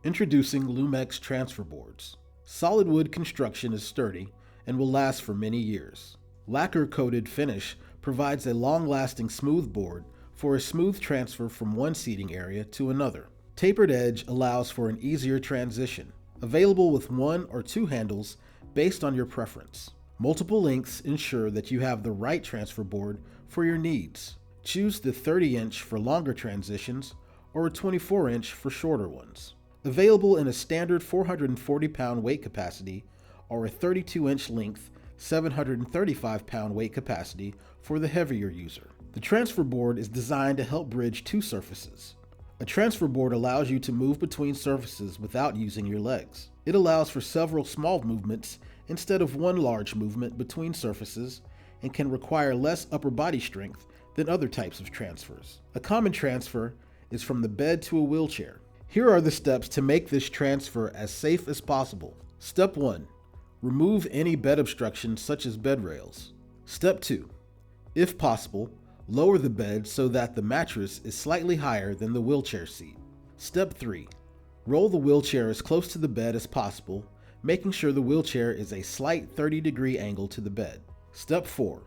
Introducing Lumex transfer boards. Solid wood construction is sturdy and will last for many years. Lacquer-Coated Finish provides a long-lasting smooth board for a smooth transfer from one seating area to another. Tapered Edge allows for an easier transition, available with 1 or 2 handles based on your preference. Multiple lengths ensure that you have the right transfer board for your needs. Choose the 30-inch for longer transitions or a 24-inch for shorter ones. Available in a standard 440-pound weight capacity or a 32-inch length, 735-pound weight capacity for the heavier user. The transfer board is designed to help bridge 2 surfaces. A transfer board allows you to move between surfaces without using your legs. It allows for several small movements instead of one large movement between surfaces and can require less upper body strength than other types of transfers. A common transfer is from the bed to a wheelchair. Here are the steps to make this transfer as safe as possible. Step 1. Remove any bed obstructions such as bed rails. Step 2. If possible, lower the bed so that the mattress is slightly higher than the wheelchair seat. Step 3. Roll the wheelchair as close to the bed as possible, making sure the wheelchair is a slight 30-degree angle to the bed. Step 4.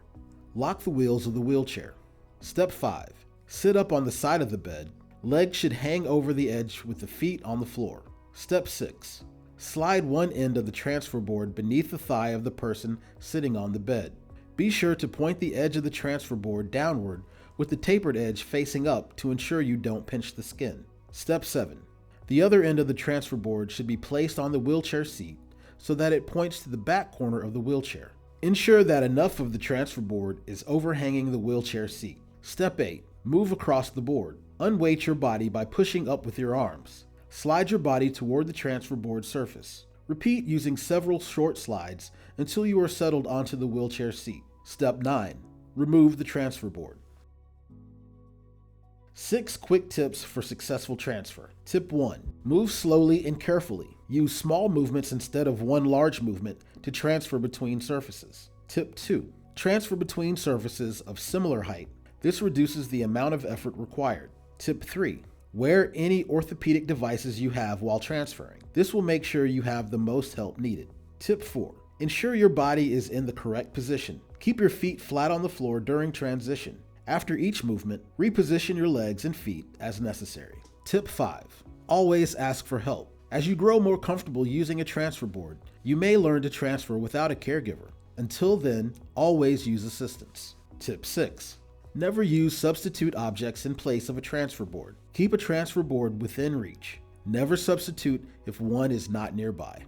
Lock the wheels of the wheelchair. Step 5. Sit up on the side of the bed. Legs should hang over the edge with the feet on the floor. Step 6. Slide one end of the transfer board beneath the thigh of the person sitting on the bed. Be sure to point the edge of the transfer board downward with the tapered edge facing up to ensure you don't pinch the skin. Step 7. The other end of the transfer board should be placed on the wheelchair seat so that it points to the back corner of the wheelchair. Ensure that enough of the transfer board is overhanging the wheelchair seat. Step 8. Move across the board. Unweight your body by pushing up with your arms. Slide your body toward the transfer board surface. Repeat using several short slides until you are settled onto the wheelchair seat. Step 9. Remove the transfer board. 6 quick tips for successful transfer. Tip 1. Move slowly and carefully. Use small movements instead of one large movement to transfer between surfaces. Tip 2. Transfer between surfaces of similar height. This reduces the amount of effort required. Tip 3. Wear any orthopedic devices you have while transferring. This will make sure you have the most help needed. Tip 4. Ensure your body is in the correct position. Keep your feet flat on the floor during transition. After each movement, reposition your legs and feet as necessary. Tip 5. Always ask for help. As you grow more comfortable using a transfer board, you may learn to transfer without a caregiver. Until then, always use assistance. Tip 6. Never use substitute objects in place of a transfer board. Keep a transfer board within reach. Never substitute if one is not nearby.